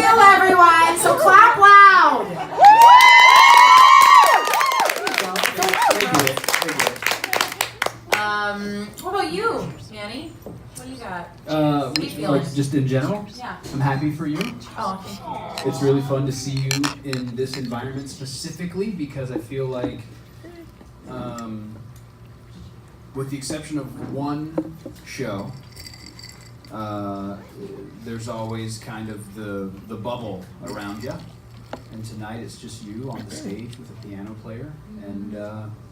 still, everyone, so clap loud. What about you, Manny? What do you got? Like just in general? Yeah. I'm happy for you. Oh, thank you. It's really fun to see you in this environment specifically because I feel like, with the exception of one show, there's always kind of the bubble around you. And tonight it's just you on the stage with a piano player and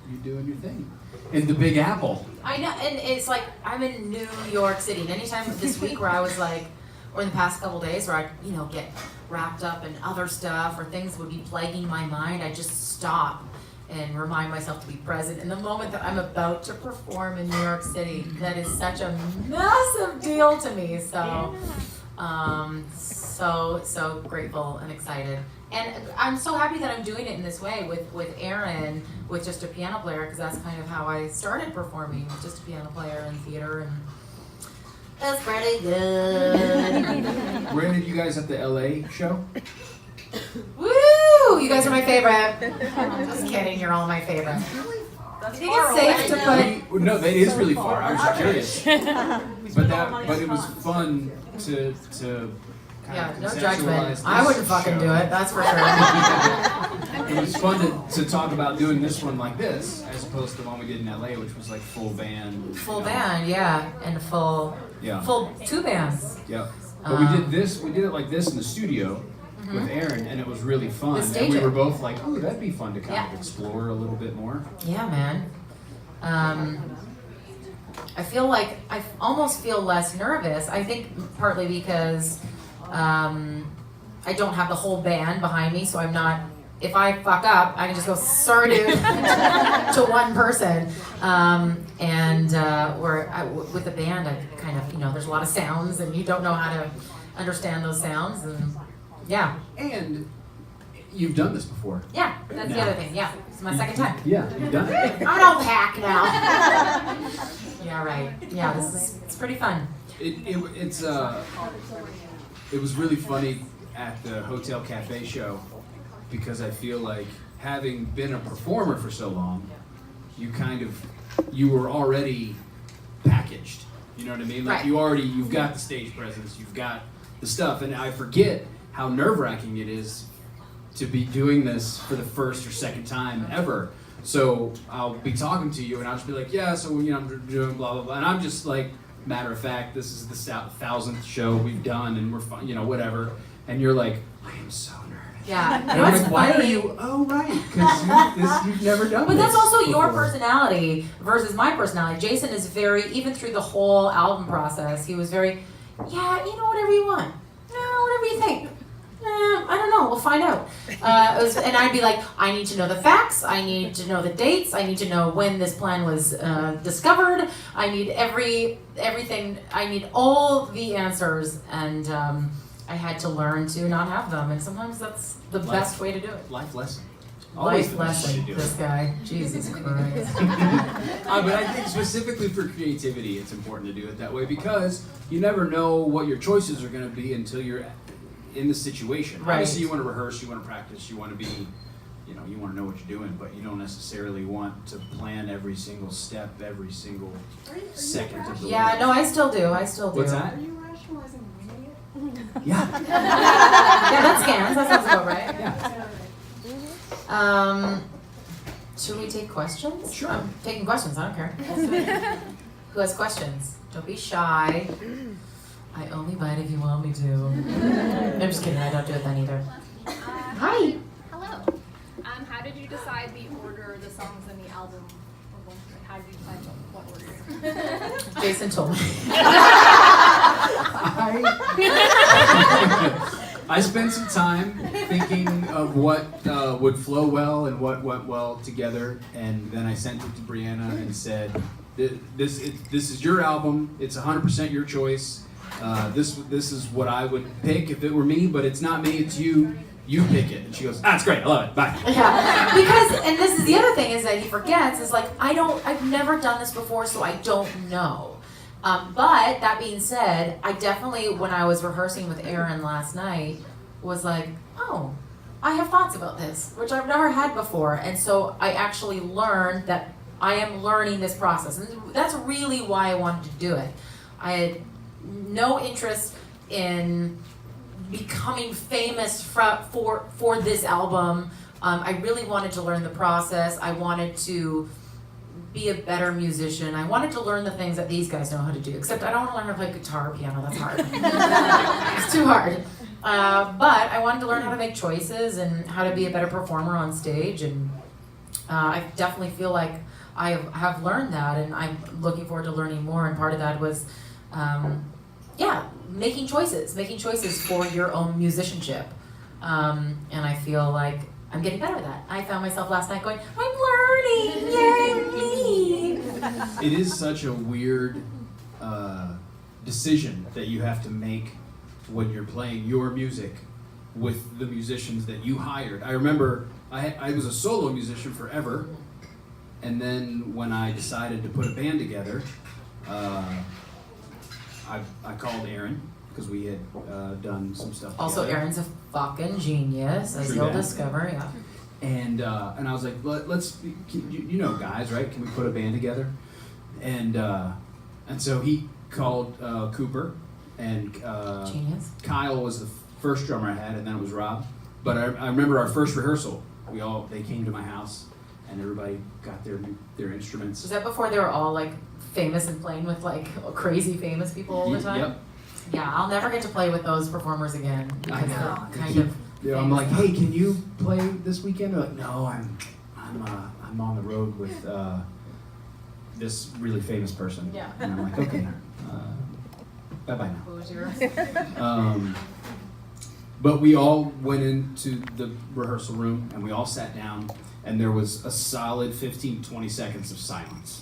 you doing your thing. In the Big Apple. I know, and it's like I'm in New York City, and anytime this week where I was like, or in the past couple days where I, get wrapped up in other stuff or things would be plaguing my mind, I just stop and remind myself to be present in the moment that I'm about to perform in New York City. That is such a massive deal to me. So, so grateful and excited. And I'm so happy that I'm doing it in this way with Aaron, with just a piano player, because that's kind of how I started performing, with just a piano player in theater, and that's pretty good. Were any of you guys at the LA show? Woo! You guys are my favorite. Just kidding, you're all my favorite. I think it's safe to put... No, that is really far. I was just curious. But it was fun to yeah, no judgment. I wouldn't fucking do it, that's for sure. It was fun to talk about doing this one like this, as opposed to the one we did in LA, which was like full band. Full band, yeah, and full two bands. Yeah, but we did it like this in the studio with Aaron, and it was really fun. And we were both like, "Oh, that'd be fun to kind of explore a little bit more." Yeah, man. I feel like I almost feel less nervous. I think partly because I don't have the whole band behind me, so I'm not. If I fuck up, I can just go sorry dude to one person. With the band, I kind of there's a lot of sounds, and you don't know how to understand those sounds, and yeah. And you've done this before. Yeah, that's the other thing. Yeah, it's my second time. Yeah, you've done it. I'm an old hack now. Yeah, right. Yeah, it's pretty fun. It was really funny at the Hotel Cafe show because I feel like having been a performer for so long, you were already packaged. You know what I mean? Like you've got the stage presence, you've got the stuff, and I forget how nerve-wracking it is to be doing this for the first or second time ever. So I'll be talking to you and I'll just be like, yeah, so I'm doing blah blah blah, and I'm just like, matter of fact, this is the 1,000th show we've done, and we're fun, whatever. And you're like, I am so nervous. Yeah. And I'm like, why are you? Oh, right, because you've never done But this that's also before. your personality versus my personality. Jason is very, even through the whole album process, he was very, whatever you want. Whatever you think. I don't know. We'll find out. And I'd be like, I need to know the facts. I need to know the dates. I need to know when this plan was discovered. I need everything. I need all the answers. And I had to learn to not have them. And sometimes that's the best way to do it. Life lesson. Always life lesson. This guy. Jesus Christ. But I think specifically for creativity, it's important to do it that way because you never know what your choices are going to be until you're in the situation. Right. Obviously you want to rehearse, you want to practice, you want to be, you want to know what you're doing, but you don't necessarily want to plan every single step, every single second of the way. Yeah, no, I still do. What's that? Are you rationalizing winning it? Yeah. Yeah, that scans. That sounds about right. Yeah. Should we take questions? Sure. I'm taking questions. I don't care. Who has questions? Don't be shy. I only bite if you want me to. I'm just kidding, I don't do it then either. Hi. Hello. How did you decide the order of the songs in the album? How did you decide what order? Jason told me. I spent some time thinking of what would flow well and what went well together, and then I sent it to Briana and said, this is your album, it's 100% your choice. This is what I would pick if it were me, but it's not me, it's you. You pick it. And she goes, that's great, I love it, bye. Yeah, because, and this is the other thing is that he forgets, is like, I've never done this before, so I don't know. But that being said, I definitely, when I was rehearsing with Aaron last night, was like, oh, I have thoughts about this, which I've never had before. And so I actually learned that I am learning this process. And that's really why I wanted to do it. I had no interest in becoming famous for this album. I really wanted to learn the process. I wanted to be a better musician. I wanted to learn the things that these guys know how to do, except I don't want to learn how to play guitar or piano. That's hard. It's too hard. But I wanted to learn how to make choices and how to be a better performer on stage. And I definitely feel like I have learned that, and I'm looking forward to learning more. And part of that was, making choices for your own musicianship. And I feel like I'm getting better at that. I found myself last night going, I'm learning, yay me! It is such a weird decision that you have to make when you're playing your music with the musicians that you hired. I remember I was a solo musician forever, and then when I decided to put a band together, I called Aaron, because we had done some stuff Also, together. Aaron's a fucking genius, as True you'll that. discover, yeah. And I was like, let's you know guys, right? Can we put a band together? And so he called Cooper, and Genius. Kyle was the first drummer I had, and then it was Rob. But I remember our first rehearsal. They came to my house, and everybody got their instruments. Was that before they were all like famous and playing with like crazy famous people all the time? Yep. Yeah, I'll never get to play with those performers again I because know. they're kind of. Yeah, I'm like, hey, can you play this weekend? They're like, no, I'm on the road with this really famous person. Yeah. And I'm like, okay, bye bye now. Who was your? But we all went into the rehearsal room and we all sat down, and there was a solid 15, 20 seconds of silence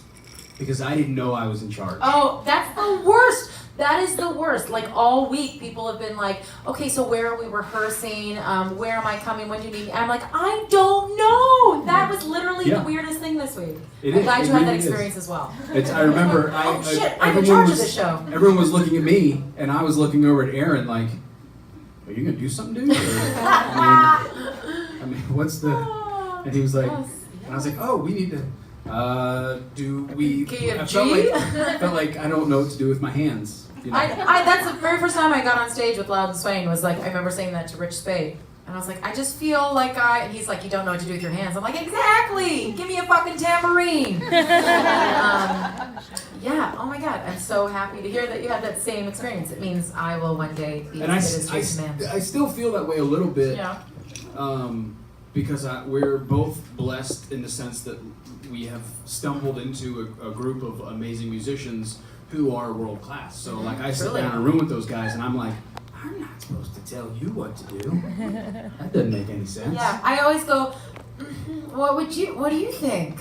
because I didn't know I was in charge. Oh, that's the worst. That is the worst. Like all week, people have been like, okay, so where are we rehearsing? Where am I coming? When do you need me? I'm like, I don't know. That was literally Yeah. the weirdest thing this week. It I'm is. glad It you had that really is. experience as well. I remember. Oh shit, I'm in everyone charge of was- this show. Everyone was looking at me, and I was looking over at Aaron like, are you gonna do something, dude? Or, I mean, what's the? And he was like, Yes. and I was like, oh, we need to. Do we? KFG? I felt like I don't know what to do with my hands. You know? That's the very first time I got on stage with Loud and Swain was like, I remember saying that to Rich Spade. And I was like, I just feel like and he's like, you don't know what to do with your hands. I'm like, exactly! Give me a fucking tambourine! Yeah, oh my God, I'm so happy to hear that you had that same experience. It means I will one day be And as good as Jason Man. I still feel that way a little bit. Yeah. Because we're both blessed in the sense that we have stumbled into a group of amazing musicians who are world class. So like I sit Truly. down in a room with those guys and I'm like, I'm not supposed to tell you what to do. That doesn't make any sense. Yeah, I always go, what do you think?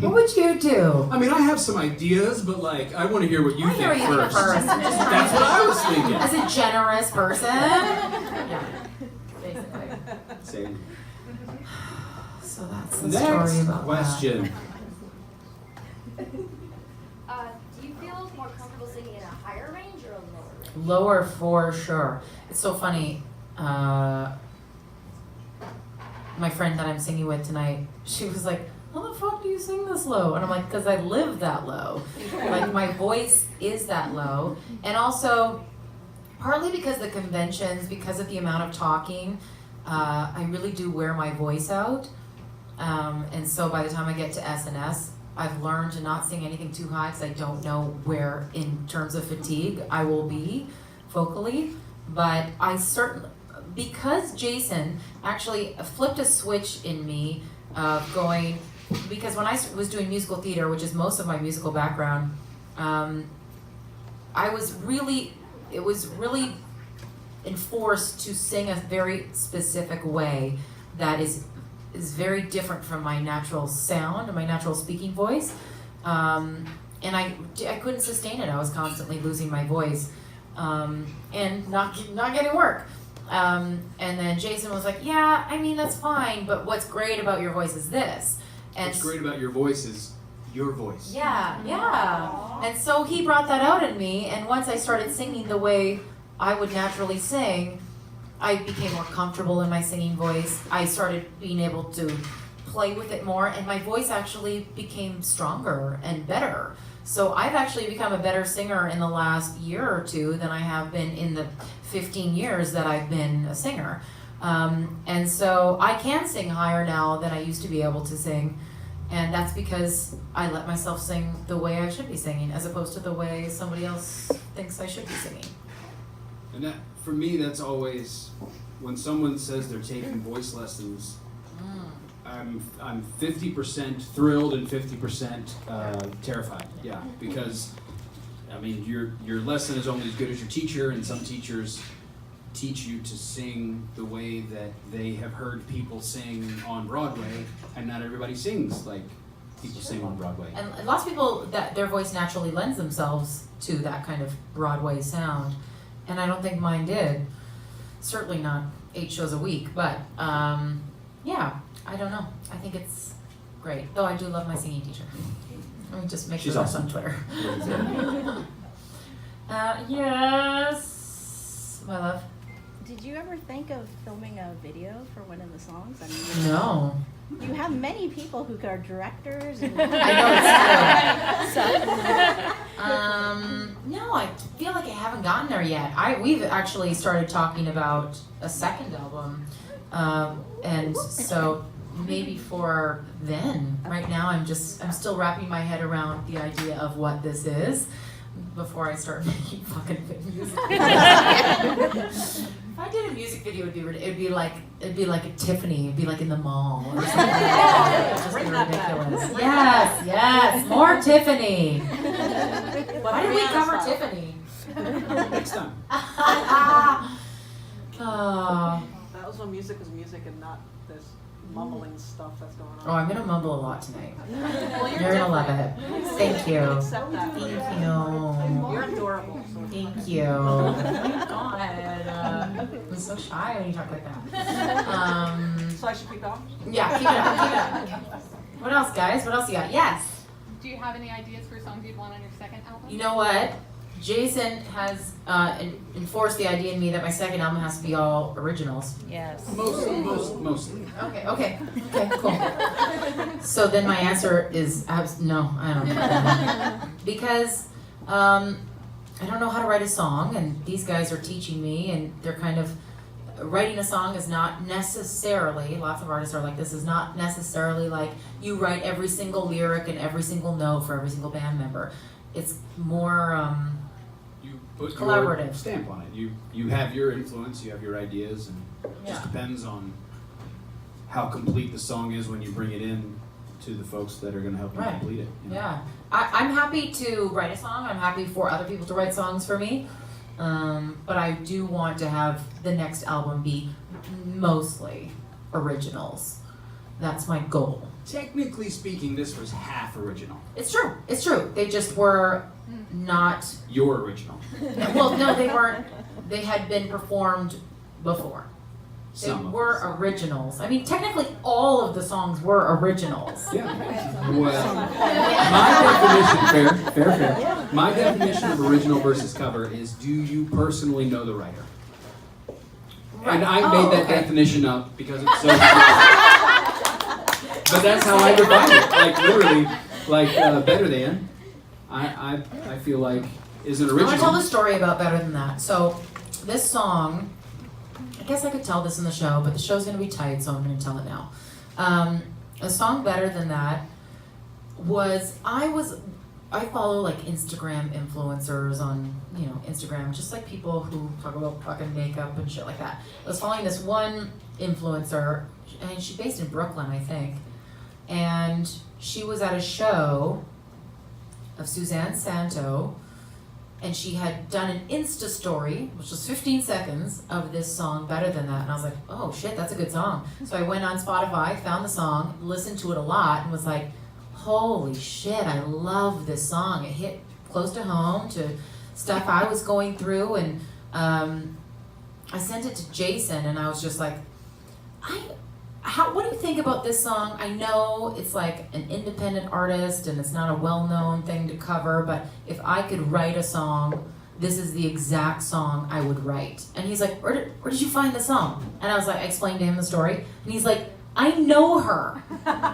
What would you do? I mean, I have some ideas, but like, I want to hear what you I hear think what you think first. first. Just That's what I was thinking. As a generous person. Yeah, basically. Same. So that's the story Next about question. Do you feel more comfortable singing in a higher range or a lower range? that. Lower for sure. It's so funny. My friend that I'm singing with tonight, she was like, how the fuck do you sing this low? And I'm like, because I live that low. Like my voice is that low. And also, partly because the conventions, because of the amount of talking, I really do wear my voice out. And so by the time I get to S&S, I've learned to not sing anything too high because I don't know where, in terms of fatigue, I will be vocally. But I certainly, because Jason actually flipped a switch in me of going, because when I was doing musical theater, which is most of my musical background, it was really enforced to sing a very specific way that is very different from my natural sound and my natural speaking voice. And I couldn't sustain it. I was constantly losing my voice and not getting work. And then Jason was like, yeah, I mean, that's fine, but what's great about your voice is this. And What's great about your voice is your voice. yeah. And so he brought that out in me, and once I started singing the way I would naturally sing, I became more comfortable in my singing voice. I started being able to play with it more, and my voice actually became stronger and better. So I've actually become a better singer in the last year or two than I have been in the 15 years that I've been a singer. And so I can sing higher now than I used to be able to sing. And that's because I let myself sing the way I should be singing, as opposed to the way somebody else thinks I should be singing. And that, for me, that's always, when someone says they're taking voice lessons, I'm 50% thrilled and 50% terrified. Yeah, because I mean your lesson is only as good as your teacher, and some teachers teach you to sing the way that they have heard people sing on Broadway, and not everybody sings like people sing on Broadway. And lots of people, that their voice naturally lends themselves to that kind of Broadway sound, and I don't think mine did. Certainly not 8 shows a week, but yeah, I don't know. I think it's great. Though I do love my singing teacher. Let me just make sure She's that's awesome. on Twitter. Yes, my love. Did you ever think of filming a video for one of the songs? I mean, No. you have many people who are directors. And I so, No, I feel like I haven't gotten there yet. We've actually started talking about a second album, and so maybe for then. Right now, I'm still wrapping my head around the idea of what this is before I start making fucking music. If I did a music video, it'd be like a Tiffany. It'd be like in the mall or something. It'd just be ridiculous. Yes, more Tiffany. Why did we cover Tiffany? Next time. Oh, That was when music was music and not this mumbling stuff that's going on. I'm gonna mumble a lot tonight. Well, You're gonna love it. Thank you. Accept that. Thank You're you. adorable. So Thank you. Oh my God. I'm so shy when you talk like that. So I should keep going? Yeah, keep it up. What else, guys? What else you got? Yes. Do you have any ideas for songs you'd want on your second album? You know what? Jason has enforced the idea in me that my second album has to be all originals. yes. Mostly. Okay, cool. So then my answer is no, I don't know. Because I don't know how to write a song, and these guys are teaching me, and they're kind of, writing a song is not necessarily, lots of artists are like, this is not necessarily like you write every single lyric and every single note for every single band member. It's more, You put your Collaborative. stamp on it. You have your influence, you have your ideas, and it Yeah. just depends on how complete the song is when you bring it in to the folks that are going to help you Right. complete it. you know? yeah. I'm happy to write a song. I'm happy for other people to write songs for me. But I do want to have the next album be mostly originals. That's my goal. Technically speaking, this was half original. It's true. They just were not, Your original. well, no, they weren't, they had been performed before. They Some of were them. originals. I mean, technically all of the songs were originals. Yeah. Well, my definition, fair. My definition of original versus cover is, do you personally know the writer? And I made that okay. definition up because it's so. But that's how I define it. Like literally, like better than. I feel like is an I want to tell original. the story about Better Than That. So, this song, I guess I could tell this in the show, but the show's going to be tight, so I'm going to tell it now. A song Better Than That was, I follow like Instagram influencers on, Instagram, just like people who talk about fucking makeup and shit like that. I was following this one influencer, and she's based in Brooklyn, I think, and she was at a show of Suzanne Santo, and she had done an Insta story, which was 15 seconds, of this song, Better Than That, and I was like, oh shit, that's a good song. So I went on Spotify, found the song, listened to it a lot, and was like, holy shit, I love this song. It hit close to home to stuff I was going through, and I sent it to Jason, and I was just like, what do you think about this song? I know it's like an independent artist and it's not a well-known thing to cover, but if I could write a song this is the exact song I would write. And he's like, where did you find the song? And I was like, I explained to him the story. And he's like, I know her.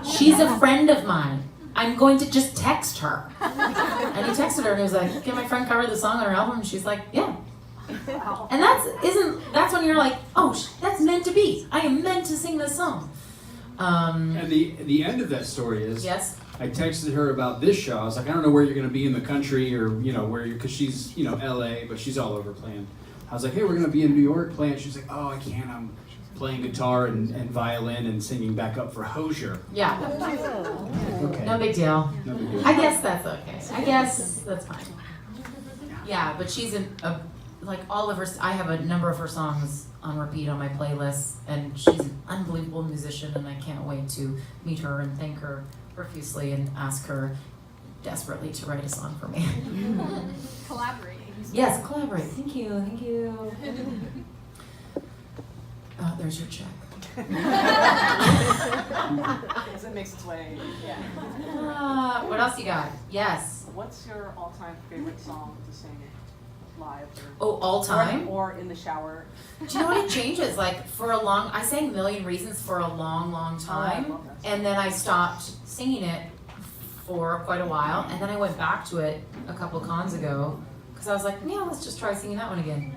She's a friend of mine. I'm going to just text her. And he texted her and he was like, can my friend cover the song on her album? And she's like, yeah. And that's when you're like, oh, that's meant to be. I am meant to sing this song. And the end of that story is, Yes. I texted her about this show. I was like, I don't know where you're going to be in the country or, where you're, because she's, LA, but she's all over playing. I was like, hey, we're going to be in New York playing. She's like, oh, I can't. I'm playing guitar and violin and singing back up for Hozier. Yeah. Okay. No big deal. No big deal. I guess that's okay. I guess that's fine. Yeah, but she's like all of her, I have a number of her songs on repeat on my playlist, and she's an unbelievable musician, and I can't wait to meet her and thank her profusely and ask her desperately to write a song for me. Collaborating. Yes, collaborate. Thank you. Oh, there's your check. As it makes its way, yeah. What else you got? Yes. What's your all-time favorite song to sing live? Oh, all time? Or in the shower? Do you know what, it changes? Like I sang Million Reasons for a long, long time, I love that song. and then I stopped singing it for quite a while, and then I went back to it a couple cons ago, because I was like, yeah, let's just try singing that one again.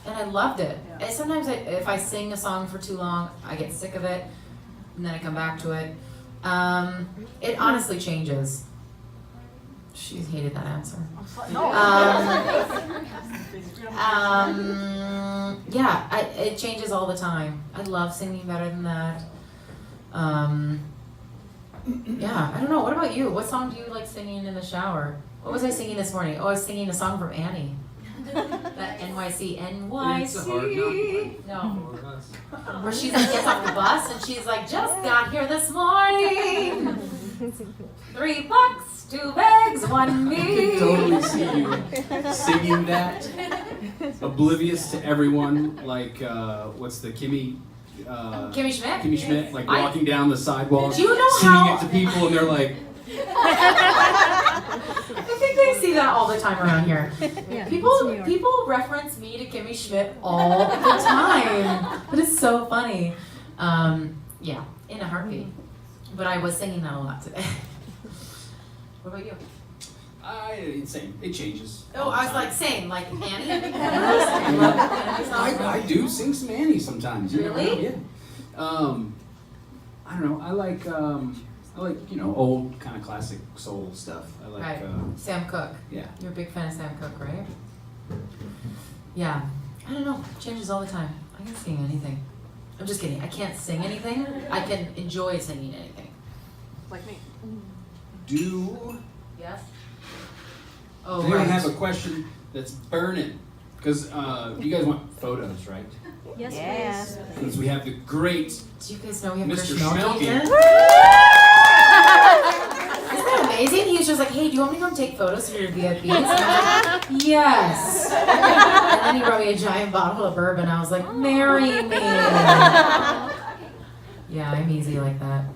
And I loved it. Yeah. And sometimes if I sing a song for too long, I get sick of it, and then I come back to it. It honestly changes. She hated that answer. I'm sorry. No. Yeah, it changes all the time. I love singing better than that. Yeah, I don't know. What about you? What song do you like singing in the shower? What was I singing this morning? Oh, I was singing a song from Annie. That NYC. It's a hard knock. No. For us. Where she's like, gets off the bus and she's like, just got here this morning. 3 bucks, 2 bags, 1 I me. can totally see you singing that, oblivious to everyone, like, what's the Kimmy Schmidt? Kimmy Schmidt, like walking down the sidewalk, Do you know singing how- it to people, and they're like, I think they see that all the time around here. Yeah, it's New People York. reference me to Kimmy Schmidt all the time. It is so funny. Yeah, in a heartbeat. But I was singing that a lot today. What about you? it's same. It changes. Oh, all the I was time. like, same, like Annie. I love Annie songs. I do sing some Annie sometimes. You know? Really? Yeah. I don't know. I like old kind of classic soul stuff. I like Right. Sam Cooke. yeah. You're a big fan of Sam Cooke, right? Yeah. I don't know. It changes all the time. I can sing anything. I'm just kidding. I can't sing anything. I can enjoy singing anything. Like me. Do Yes? Oh, does anyone right. have a question that's burning? Because you guys want photos, right? Yes, Yes. Since we have the great Do you guys know we have Mr. Chris Schmelke Schmelke. here? Isn't that amazing? He was just like, hey, do you want me to come take photos for your VIPs? And I was like, yes. And then he brought me a giant bottle of bourbon. I was like, marry me. Yeah, I'm easy like that.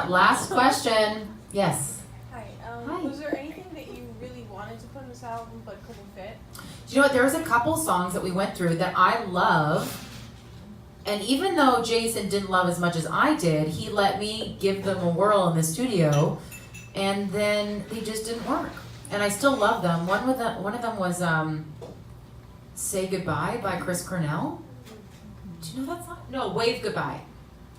Last question. Yes. Hi. Hi. Was there anything that you really wanted to put in this album but couldn't fit? Do you know what? There was a couple songs that we went through that I love. And even though Jason didn't love as much as I did, he let me give them a whirl in the studio. And then they just didn't work. And I still love them. One of them was Say Goodbye by Chris Cornell. Do you know that song? No, Wave Goodbye.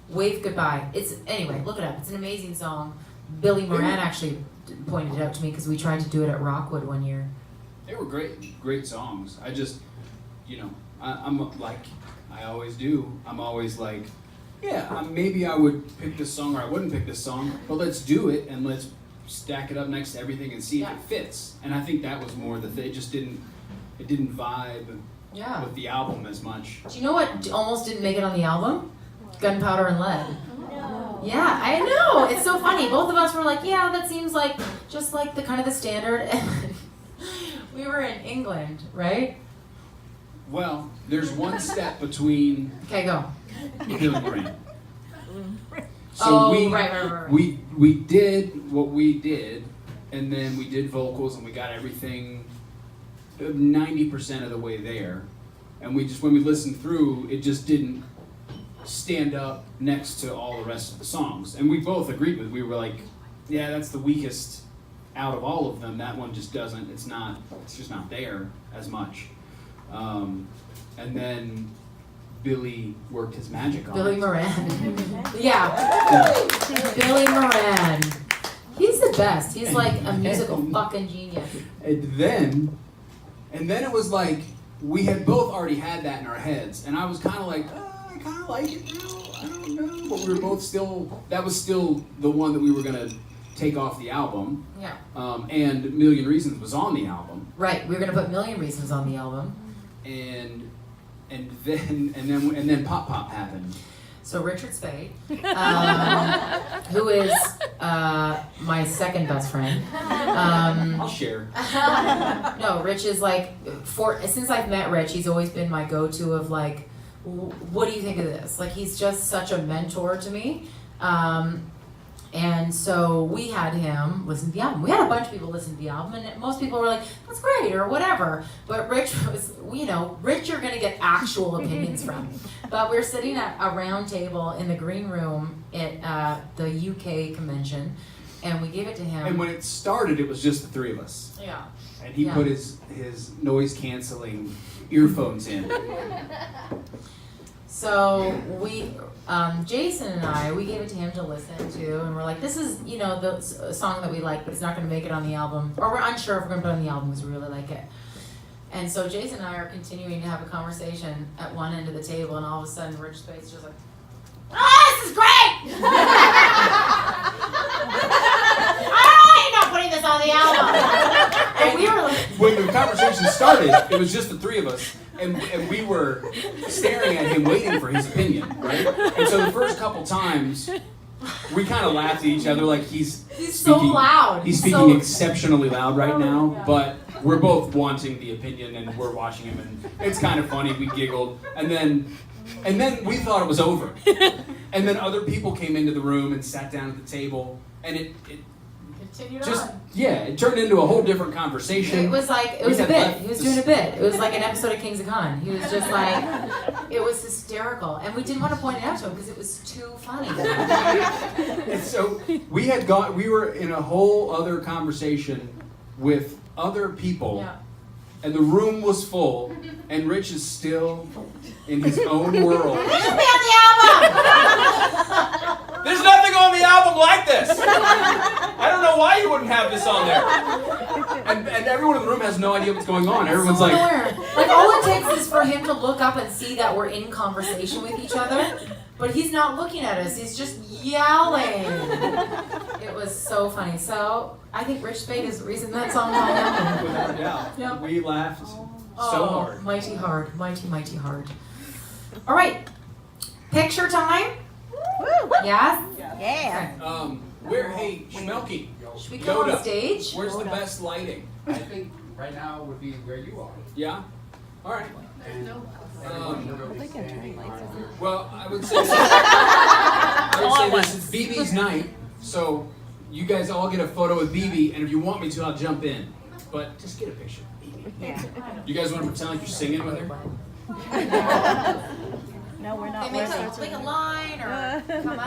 Wave Goodbye. Anyway, look it up. It's an amazing song. Billy Moran actually pointed it out to me because we tried to do it at Rockwood one year. They were great songs. I just, I'm like, I always do. I'm always like, yeah, maybe I would pick this song or I wouldn't pick this song, but let's do it and let's stack it up next to everything and see if it fits. And I think that was more the thing. It just didn't vibe Yeah. with the album as much. Do you know what almost didn't make it on the album? Gunpowder and Lead. No. Yeah, I know. It's so funny. Both of us were like, yeah, that seems like just like the kind of the standard. And we were in England, right? Well, there's one step between Okay, go. Billy Moran. So Oh, right. we did what we did, and then we did vocals and we got everything 90% of the way there, and when we listened through, it just didn't stand up next to all the rest of the songs. And we both agreed with. We were like, yeah, that's the weakest out of all of them. That one just doesn't. It's just not there as much. And then Billy worked his magic on Billy it. Moran. Yeah. Billy Moran. He's the best. He's like a musical fucking genius. And then it was like we had both already had that in our heads, and I was kind of like, I kind of like it now. I don't know, but we were both still. That was still the one that we were gonna take off the album. Yeah. And A Million Reasons was on the album. Right. We were gonna put Million Reasons on the album. And then Pop Pop happened. So Richard Spade, who is my second best friend. I'll share. No, Rich is like, since I've met Rich, he's always been my go-to of like, what do you think of this? Like, he's just such a mentor to me. And so we had him listen to the album. We had a bunch of people listen to the album, and most people were like, that's great, or whatever. But Rich was, Rich you're gonna get actual opinions from. But we're sitting at a round table in the green room at the UK convention, and we gave it to him. And when it started, it was just the three of us. Yeah. And he put his noise canceling earphones in. So we, Jason and I, we gave it to him to listen to, and we're like, this is, the song that we like, but it's not going to make it on the album, or we're unsure if we're going to put it on the album because we really like it. And so Jason and I are continuing to have a conversation at one end of the table, and all of a sudden Rich Spade's just like, this is great! I don't know why you're not putting this on the album! And we were like, When the conversation started, it was just the three of us. And we were staring at him, waiting for his opinion, right? And so the first couple times, we kind of laughed at each other, like he's so speaking, loud. He's speaking exceptionally loud right now, but we're both wanting the opinion, and we're watching him, and it's kind of funny. We giggled, and then we thought it was over, and then other people came into the room and sat down at the table, and it continued just on. it turned into a whole different conversation. It was like, it was a bit. He was doing a bit. It was like an episode of Kings of Con. He was just like, it was hysterical. And we didn't want to point it out to him because it was too funny. And so we were in a whole other conversation with other people, and the room was full, and Rich is still in his own world. It should be on the album! There's nothing on the album like this! I don't know why you wouldn't have this on there. And everyone in the room has no idea what's going on. Everyone's like, Like, all it takes is for him to look up and see that we're in conversation with each other, but he's not looking at us, he's just yelling. It was so funny. So, I think Rich Spade is the reason that song on the album. without a doubt. Yep. We laughed so hard. Mighty hard. Mighty hard. All right. Picture time? Woo! Yes? Yeah. Hey, Schmelke, Should we come on Yoda, stage? where's the best lighting? I think right now would be where you are. Yeah? All right. They can turn lights on. Well, I would say this is BB's night, so you guys all get a photo with BB, and if you want me to, I'll jump in. But just get a picture of BB. Yeah. You guys want to pretend like you're singing with her? No, we're not. They make like a line or come out.